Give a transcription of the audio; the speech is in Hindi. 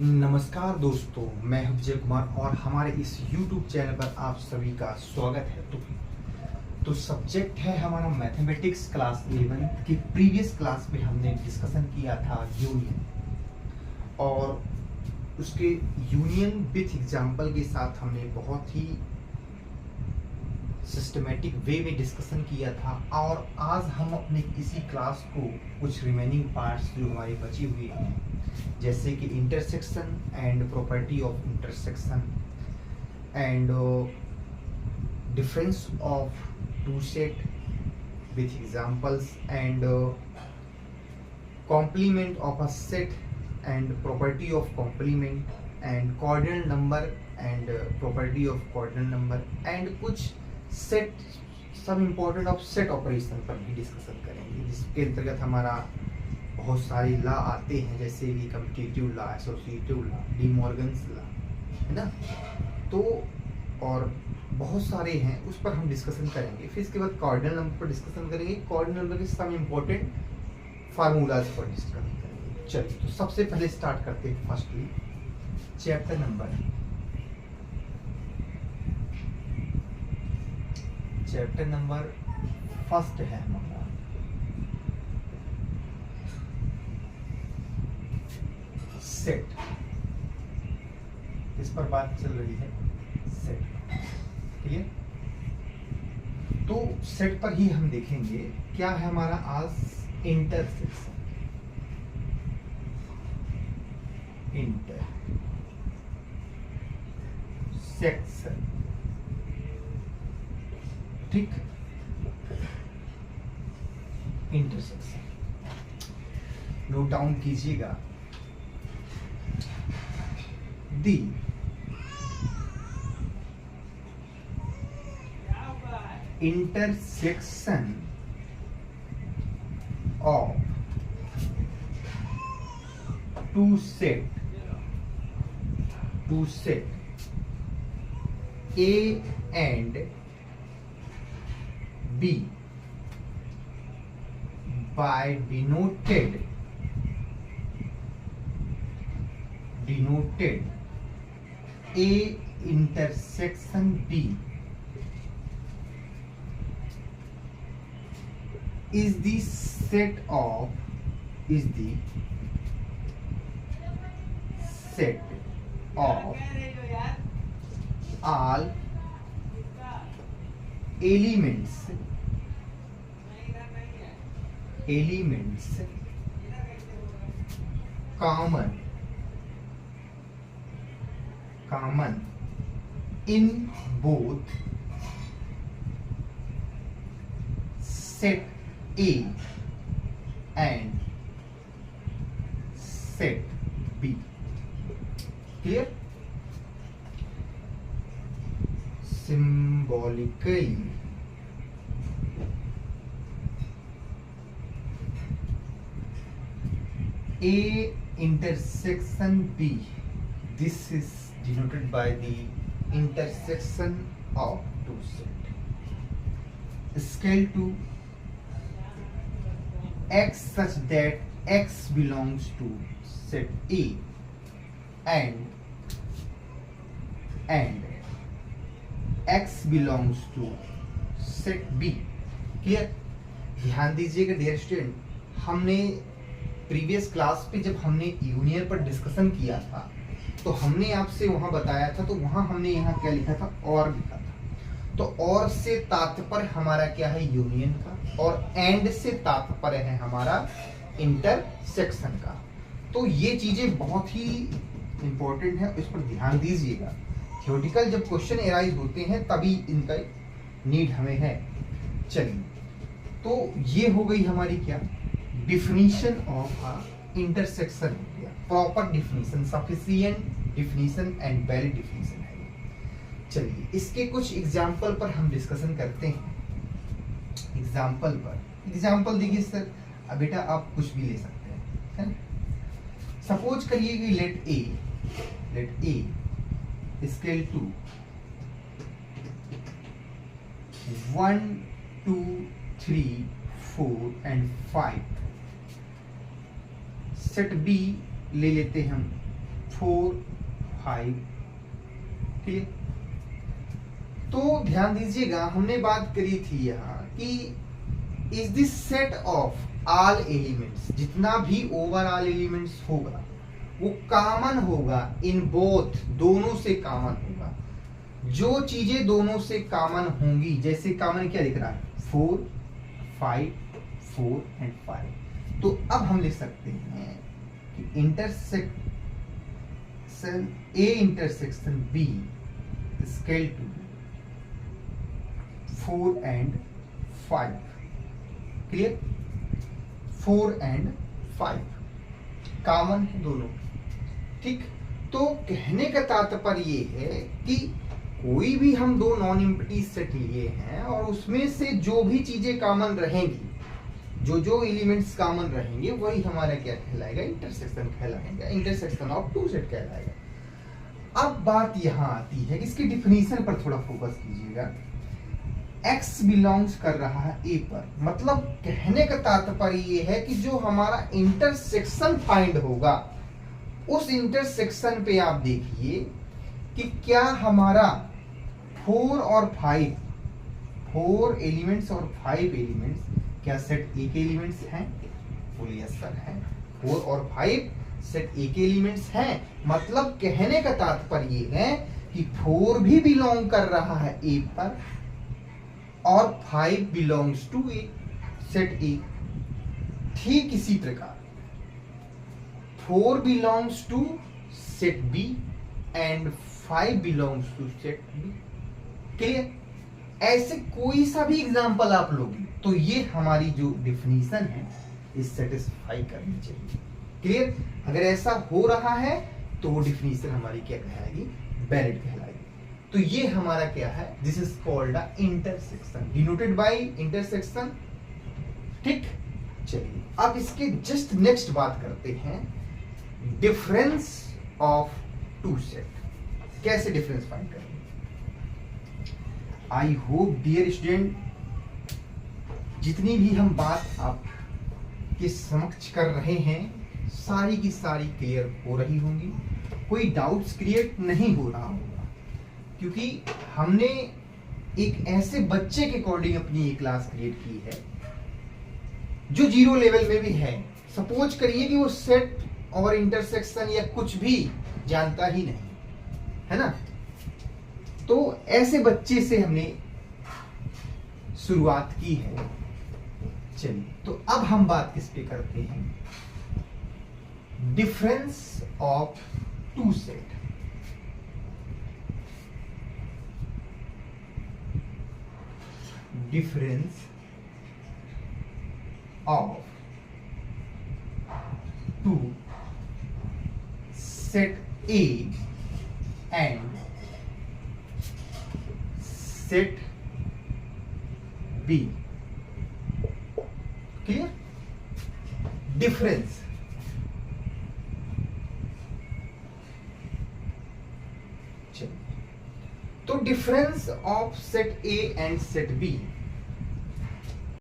नमस्कार दोस्तों, मैं हूं विजय कुमार और हमारे इस YouTube चैनल पर आप सभी का स्वागत है। तो सब्जेक्ट है हमारा मैथमेटिक्स क्लास 11 की प्रीवियस क्लास में हमने डिस्कशन किया था यूनियन, और उसके यूनियन विथ एग्जांपल के साथ हमने बहुत ही सिस्टमेटिक वे में डिस्कशन किया था। और आज हम अपने इसी क्लास को कुछ रिमेनिंग पार्ट्स जो हमारे बचे हुए हैं, जैसे कि intersection and property of intersection and difference of two set with examples and complement of a set and property of complement and cardinal number and property of cardinal number and कुछ सेट सब इम्पोर्टेंट ऑफ सेट ऑपरेशन पर भी डिस्कशन करेंगे, जिसके अंतर्गत हमारा बहुत सारे लॉ आते हैं, जैसे कि competitive law, associative law, D Morgan's law, है ना। तो और बहुत सारे हैं, उस पर हम डिस्कशन करेंगे। फिर इसके बाद कार्डिनल नंबर पर डिस्कशन करेंगे, कार्डिनल नंबर के सम इम्पोर्टेंट फार्मूलाज पर डिस्कस करेंगे। चलिए, तो सबसे पहले स्टार्ट करते हैं फर्स्टली चैप्टर नंबर फर्स्ट है हमारा सेट। इस पर बात चल रही है सेट, ठीक है। तो सेट पर ही हम देखेंगे क्या है हमारा आज इंटरसेक्शन। ठीक, इंटरसेक्शन नोट डाउन कीजिएगा। दी intersection of two set A and B by denoted A intersection B is the set of all elements common in both set A and set B. Clear? Symbolically, A intersection B, this is denoted by the intersection of two sets scale to X such that X belongs to set A and X belongs to set B. Clear? ध्यान दीजिएगा डियर स्टूडेंट, हमने प्रीवियस क्लास पे जब हमने यूनियन पर डिस्कशन किया था तो हमने आपसे वहां बताया था, तो वहां हमने यहाँ क्या लिखा था, और लिखा था। तो और से तात्पर्य हमारा क्या है, यूनियन का, और एंड से तात्पर्य है हमारा इंटरसेक्शन का। तो ये चीजें बहुत ही इंपॉर्टेंट है, इस पर ध्यान दीजिएगा। थ्योरेटिकल जब क्वेश्चन एराइज होते हैं तभी इनका नीड हमें है। चलिए, तो ये हो गई हमारी क्या, डिफिनीशन ऑफ इंटरसेक्शन हो गया, proper definition, sufficient definition and valid definition है। चलिए, इसके कुछ एग्जाम्पल पर हम डिस्कशन करते हैं। एग्जाम्पल देखिए सर, अब बेटा आप कुछ भी ले सकते हैं, है ना। सपोज करिए कि let A scale to 1 2 3 4 and 5, set B ले लेते हैं हम 4 5 ठीक। तो ध्यान दीजिएगा, हमने बात करी थी यहाँ कि is this set of all elements, जितना भी ओवरऑल एलिमेंट्स होगा वो कॉमन होगा इन बोथ, दोनों से कॉमन होगा। जो चीजें दोनों से कॉमन होंगी, जैसे कॉमन क्या दिख रहा है 4 5 4 एंड 5, तो अब हम लिख सकते हैं कि intersection A intersection B scale to 4 and 5, clear. 4 and 5 common है दोनों, ठीक। तो कहने का तात्पर्य ये है कि कोई भी हम दो नॉन एम्प्टी सेट लिए हैं और उसमें से जो भी चीजें कॉमन रहेंगी, जो एलिमेंट्स कॉमन रहेंगे, वही हमारा क्या कहलाएगा, इंटरसेक्शन कहलाएगा, इंटरसेक्शन ऑफ टू सेट कहलाएगा। अब बात यहां आती है कि इसकी डिफिनीशन पर थोड़ा फोकस कीजिएगा। X बिलोंग्स कर रहा है A पर, मतलब कहने का तात्पर्य ये है कि जो हमारा इंटरसेक्शन फाइंड होगा, उस इंटरसेक्शन पे आप देखिए कि क्या हमारा 4 और 5, 4 एलिमेंट्स और 5 एलिमेंट्स क्या सेट A के एलिमेंट्स हैं? बोलिए यस सर है। 4 और 5 सेट A के एलिमेंट्स हैं, मतलब कहने का तात्पर्य ये है कि 4 भी बिलोंग कर रहा है A पर और 5 belongs to A, set A। ठीक इसी प्रकार 4 belongs to set B and 5 belongs to set B, clear. ऐसे कोई सा भी एग्जांपल आप लोगे तो ये हमारी जो डिफिनीशन है इस सेटिस्फाई करनी चाहिए, क्लियर। अगर ऐसा हो रहा है तो वो डिफिनीशन हमारी क्या कहलाएगी, वैलिड कहलाएगी। तो ये हमारा क्या है, this is called a intersection, denoted by intersection, ठीक। चलिए अब इसके जस्ट नेक्स्ट बात करते हैं, डिफरेंस ऑफ टू सेट। कैसे डिफरेंस फाइंड करेंगे? आई होप डियर स्टूडेंट जितनी भी हम बात आपके समक्ष कर रहे हैं सारी की सारी क्लियर हो रही होंगी, कोई डाउट्स क्रिएट नहीं हो रहा होगा, क्योंकि हमने एक ऐसे बच्चे के अकॉर्डिंग अपनी ये क्लास क्रिएट की है जो 0 लेवल में भी है। सपोज करिए कि वो सेट और इंटरसेक्शन या कुछ भी जानता ही नहीं है ना, तो ऐसे बच्चे से हमने शुरुआत की है। चलिए तो अब हम बात किस पे करते हैं, difference of two set. Difference of two set A and set B, clear? Difference तो difference of set A and set B